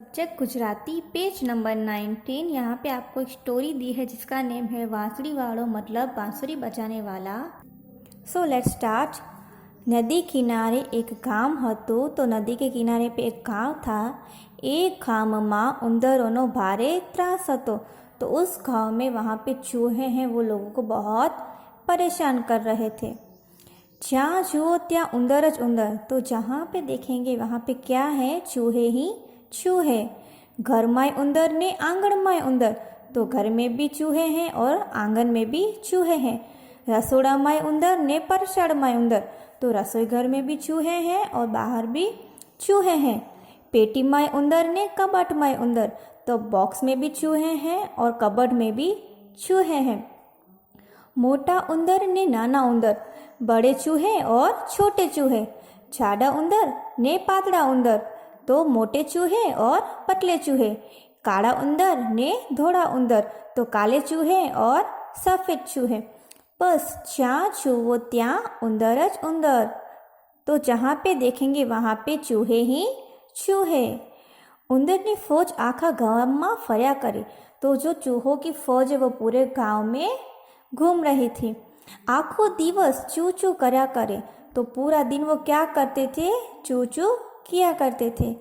Subject Gujarati page number 19। यहाँ पे आपको एक स्टोरी दी है जिसका नेम है वांसड़ी वाड़ो मतलब बांसुरी बजाने वाला। So let's start. नदी किनारे एक गाम હતો तो नदी के किनारे पे एक गांव था। एक गांव में उंदरोनो भारे त्रास હતો तो उस गांव में वहाँ पे चूहे हैं वो लोगों को बहुत परेशान कर रहे थे। जहाँ जुओ त्या उंदर ज उंदर, तो जहाँ पे देखेंगे वहाँ पे क्या है, चूहे ही चूहे। घर में उंदर ने आंगन में उंदर, तो घर में भी चूहे हैं और आंगन में भी चूहे हैं। रसोड़ा में उंदर ने परसाड़ में उंदर, तो रसोई घर में भी चूहे हैं और बाहर भी चूहे हैं। पेटी में उंदर ने कबट में उंदर, तो बॉक्स में भी चूहे हैं और कबट में भी चूहे हैं। मोटा उंदर ने नाना उंदर, बड़े चूहे और छोटे चूहे। जाड़ा उंदर ने पातड़ा उंदर, तो मोटे चूहे और पतले चूहे। काला उंदर ने धोड़ा उंदर, तो काले चूहे और सफ़ेद चूहे। बस जहाँ छुओ ત્યાં उंदर ज उंदर, तो जहाँ पे देखेंगे वहाँ पे चूहे ही चूहे। उंदरनी फौज आखा गांव में फर्या करे, तो जो चूहों की फौज है वो पूरे गांव में घूम रही थी। आखो दिवस चू चू करया करे, तो पूरा दिन वो क्या करते थे, चू चू किया करते थे।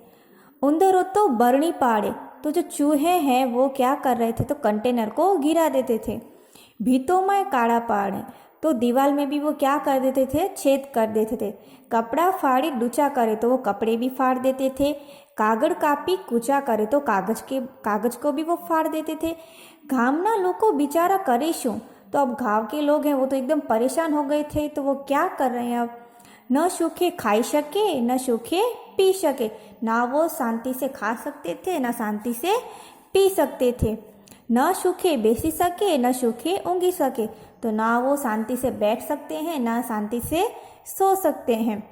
उंदरों तो बरनी पाड़े, तो जो चूहे हैं वो क्या कर रहे थे, तो कंटेनर को गिरा देते थे। भीतों में काड़ा पाड़े, तो दीवार में भी वो क्या कर देते थे, छेद कर देते थे। कपड़ा फाड़ी डूचा करे, तो वो कपड़े भी फाड़ देते थे। कागड़ कापी कूचा करे, तो कागज को भी वो फाड़ देते थे। गामना लोग बेचारा करे शू, तो अब गांव के लोग हैं वो तो एकदम परेशान हो गए थे। तो वो क्या कर रहे हैं, अब न सूखे खाई सके न सूखे पी सके। ना वो शांति से खा सकते थे न शांति से पी सकते थे। न सूखे बेसी सके न सूखे ऊँगी सके, तो ना वो शांति से बैठ सकते हैं ना शांति से सो सकते हैं।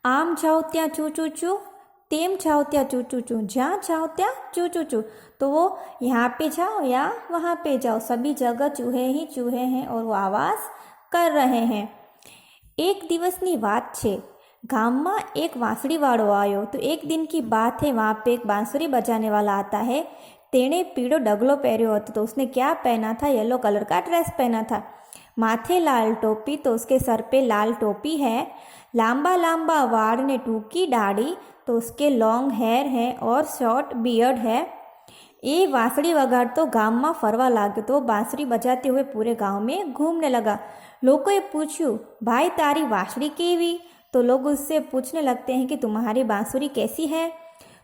आम जाओ त्या चू चू चू, तेम जाओ त्या चू चू चू, जहाँ जाओ त्या चू चू चू, तो वो यहाँ पे जाओ या वहाँ पे जाओ, सभी जगह चूहे ही चूहे हैं और वो आवाज़ कर रहे हैं। एक दिवसनी बात छे, गाम में एक वांसड़ी वाड़ो आयो। तो एक दिन की बात है, वहाँ पे एक बांसुरी बजाने वाला आता है। तेने पीड़ो डगलो पहनो હતો, तो उसने क्या पहना था, येलो कलर का ड्रेस पहना था। माथे लाल टोपी, तो उसके सर पे लाल टोपी है। लांबा लांबा वाड़ ने टूकी दाढ़ी, तो उसके लॉन्ग हेयर है और शॉर्ट बियर्ड है। ये बांसुरी वगाड़ तो गांव में फरवा लागे, तो बांसुरी बजाते हुए पूरे गांव में घूमने लगा। लोगों पूछ्યું, भाई तारी बांसुरी केवी? तो लोग उससे पूछने लगते हैं कि तुम्हारी बांसुरी कैसी है?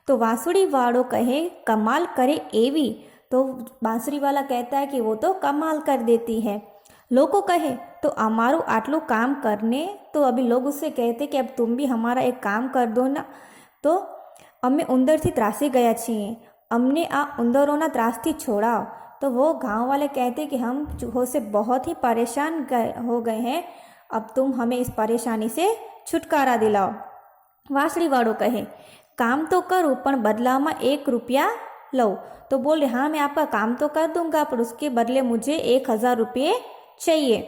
तो बांसुरी वालों कहे कमाल करे एवी, तो बांसुरी वाला कहता है कि वो तो कमाल कर देती है। लोगों कहे तो अमारू आटलू काम करने, तो अभी लोग उससे कहते कि अब तुम भी हमारा एक काम कर दो ना। तो अमे उंदर थी त्रासी गया छीए, अमने आ उंदरोना त्रासथी छोड़ाओ। तो वो गांव वाले कहते कि हम चूहों से बहुत ही परेशान हो गए हैं, अब तुम हमें इस परेशानी से छुटकारा दिलाओ। वांसड़ी वाड़ो कहे काम तो करूँ पर बदला में 1 रुपया लो। तो बोले हाँ मैं आपका काम तो कर दूंगा पर उसके बदले मुझे 1000 रुपये चाहिए।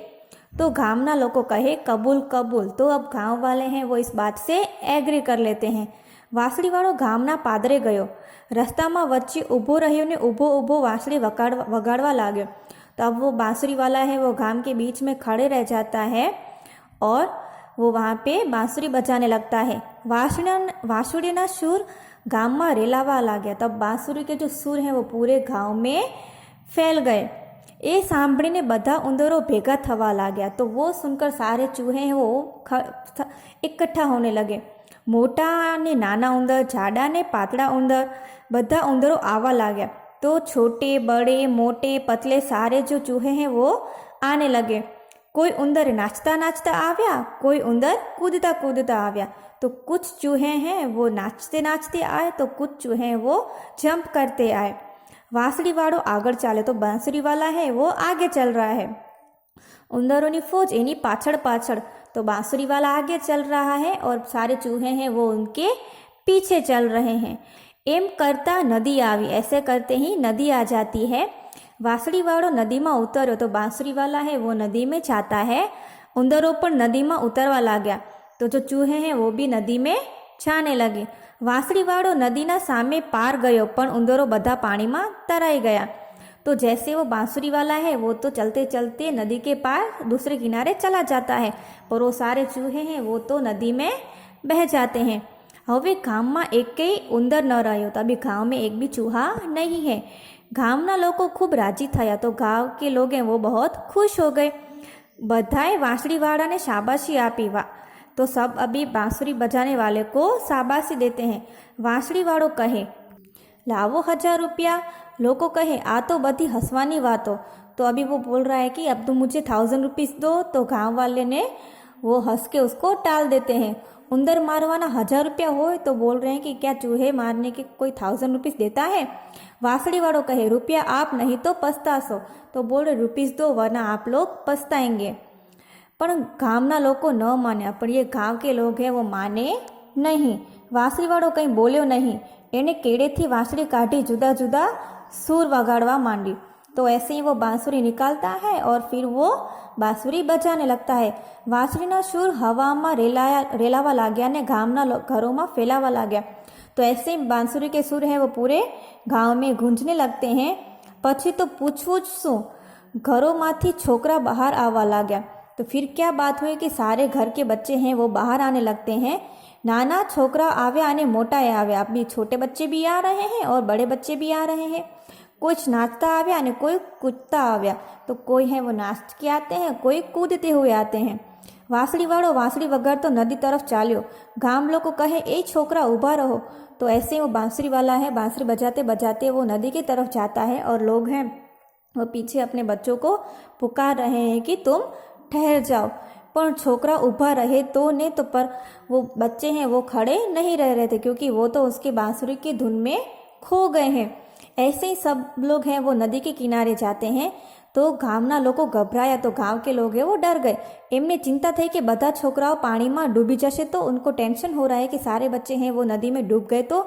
तो गामना लोग कहे कबूल कबूल। तो अब गांव वाले हैं वो इस बात से एग्री कर लेते हैं। वांसड़ी वाड़ो गामना पादरे गयो, रस्ता में वच्चे ऊभो रह्यो ने ऊभो ऊभो वांसड़ी वगाड़वा लाग्यो। तो अब वो बांसुरी वाला है वो गांव के बीच में खड़े रह जाता है और वो वहाँ पे बांसुरी बजाने लगता है। वांसुड़ीना सुर गांव में रेलावा लाग्या। तब बांसुरी के जो सुर हैं वो पूरे गांव में फैल गए। ये सांभळीने बधा उंदरो भेगा थवा लाग्या। तो वो सुनकर सारे चूहे हैं वो इकट्ठा होने लगे। मोटा ने नाना उंदर, जाड़ा ने पातड़ा उंदर, बधा उंदरो आवा लाग्या। तो छोटे बड़े मोटे पतले सारे जो चूहे हैं वो आने लगे। कोई उंदर नाचता नाचता आव्या, कोई उंदर कूदता कूदता आव्या। तो कुछ चूहे हैं वो नाचते नाचते आए, तो कुछ चूहे हैं वो जंप करते आए। वांसड़ी वाड़ो आगळ चाले, तो बांसुरी वाला है वो आगे चल रहा है। उंदरों फौज एनी पाछड़ पाछड़, तो बांसुरी वाला आगे चल रहा है और सारे चूहे हैं वो उनके पीछे चल रहे हैं। एम करता नदी आवी, ऐसे करते ही नदी आ जाती है। वांसड़ी वाड़ो नदी में उतर्यो, तो बांसुरी वाला है वो नदी में जाता है। उंदरों पर नदी में उतरवा लाग्या, तो जो चूहे हैं वो भी नदी में जाने लगे। વાંસળીવાળો નદીના સામે પાર गयो પણ ઉંદરો બધા પાણીમાં તરાઈ ગયા। तो जैसे वो बांसुरी वाला है वो तो चलते चलते नदी के पार दूसरे किनारे चला जाता है, पर वो सारे चूहे हैं वो तो नदी में बह जाते हैं। હવે ગામમાં એકેય ઉંદર ન રહ્યો, તો અભી गांव में एक भी चूहा नहीं है। ગામના લોકો खूब राजी થયા, तो गांव के लोग हैं वो बहुत खुश हो गए। बधाए बांसुरी वाला ने शाबाशी आपी। तो सब अभी बांसुरी बजाने वाले को शाबाशी देते हैं। बांसुरी वालों कहे लावो 1000 रुपया। लोगों कहे आ तो बधी हंसवानी बातों। तो अभी वो बोल रहा है कि अब तुम मुझे 1000 रुपीज़ दो। तो गांव वाले ने वो हंस के उसको टाल देते हैं। उंदर मारवाना 1000 रुपया हो तो बोल रहे हैं कि क्या चूहे मारने के कोई 1000 रुपीज़ देता है। वासड़ी वालों कहे रुपया आप नहीं तो पछताशो। तो बोल रहे रुपीज़ दो वरना आप लोग पछताएंगे। पर गामना लोग न मान्या, पर ये गांव के लोग हैं वो माने नहीं। वासड़ी वालों कहीं बोल्यो नहीं। एने केड़े थी वांसળી काढ़ी जुदा जुदा सुर वगाड़वा मांडी। तो ऐसे ही वो बांसुरी निकालता है और फिर वो बांसुरी बजाने लगता है। वांसળીના सुर हवा में रेलावा लाग्या ने गामना घरों में फैलावा लाग्या। तो ऐसे ही बांसुरी के सुर हैं वो पूरे गांव में गूंजने लगते हैं। पछी तो पूछवू ज शुं, घरों मांथी छोकरा बाहर आवा लाग्या। तो फिर क्या बात हुई कि सारे घर के बच्चे हैं वो बाहर आने लगते हैं। नाना छोकरा आव्या अने मोटाए आव्या। अभी छोटे बच्चे भी आ रहे हैं और बड़े बच्चे भी आ रहे हैं। कुछ नाचता आव्या अने कोई कूदता आव्या। तो कोई है वो नाच के आते हैं, कोई कूदते हुए आते हैं। वांसળી वाળો वांसળી वगाड़तो नदी तरफ चाल्यो। गाम लोग कहे ए छोकरा ऊभा रहो। तो ऐसे वो बांसुरी वाला है बांसुरी बजाते बजाते वो नदी की तरफ जाता है और लोग हैं वो पीछे अपने बच्चों को पुकार रहे हैं कि तुम ठहर जाओ। पर छोकरा ऊभा रहे तो नहीं, तो पर वो बच्चे हैं वो खड़े नहीं रह रहे थे क्योंकि वो तो उसके बांसुरी की धुन में खो गए हैं। ऐसे ही सब लोग हैं वो नदी के किनारे जाते हैं। तो गामना लोग घबराया, तो गांव के लोग हैं वो डर गए। एमने चिंता थी कि બધા છોકરાઓ પાણીમાં ડૂબી જશે। तो उनको टेंशन हो रहा है कि सारे बच्चे हैं वो नदी में डूब गए। तो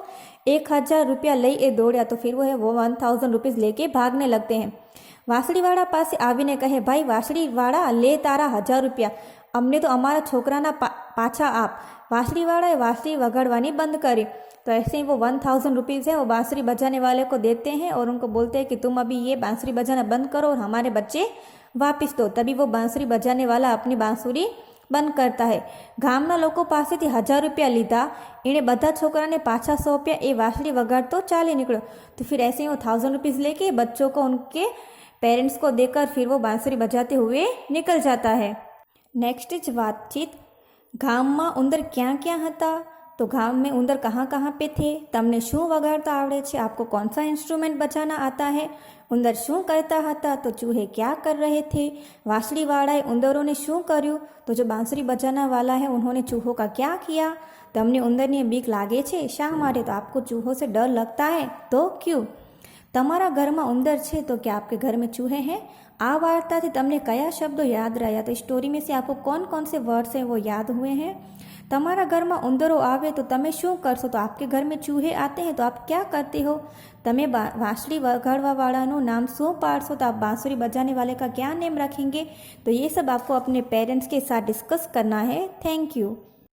1000 रुपया ले ए दौड़्या। तो फिर वो है वो 1000 रुपीज़ लेके भागने लगते हैं। वांसળી वाला पास आवीने कहे भाई वांसળી वाला ले तारा 1000 रुपया, अमने तो अमारा छोकराना पाछा आप। वांसળી वाला वांसળી वगाड़वानी बंद करी। तो ऐसे ही वो 1000 रुपीज़ है वो बांसुरी बजाने वाले को देते हैं और उनको बोलते हैं कि तुम अभी ये बांसुरी बजाना बंद करो और हमारे बच्चे वापस दो। तभी वो बांसुरी बजाने वाला अपनी बांसुरी बंद करता है। गामना लोगों पासेथी 1000 रुपया लीधा। एने बधा छोकराने पाछा सौंप्या। ए वांसળી वगाड़तो चाली निकळ्यो। तो फिर ऐसे ही वो 1000 रुपीज़ लेके बच्चों को उनके पेरेंट्स को देकर फिर वो बांसुरी बजाते हुए निकल जाता है। नेक्स्ट इज बातचीत। गाम में उंदर क्या क्या हता। तो गांव में उंदर कहाँ कहाँ पे थे, तमने शू वगाड़ता आवड़े छे, आपको कौन सा इंस्ट्रूमेंट बजाना आता है, उंदर शू करता हता, तो चूहे क्या कर रहे थे, वांसળી वालाए उंदरों ने शू कर्યું, तो जो बांसुरी बजाना वाला है उन्होंने चूहों का क्या किया। तमने उंदरनी बीक लागे छे शा माटे, तो आपको चूहों से डर लगता है तो क्यों। तमारा घर में उंदर छे तो क्या आपके घर में चूहे हैं। आ वार्ता थी तमने कया शब्दों याद रहा। तो स्टोरी में से आपको कौन कौन से वर्ड्स हैं वो याद हुए हैं। तमारा घर में उंदरों आवे तो तमे शू करशो। तो आपके घर में चूहे आते हैं तो आप क्या करते हो। तमे वांसળી वगाड़वा वाळानुं नाम शू पाड़शो, तो आप बांसुरी बजाने वाले का क्या नेम रखेंगे। तो ये सब आपको अपने पेरेंट्स के साथ डिस्कस करना है। Thank you.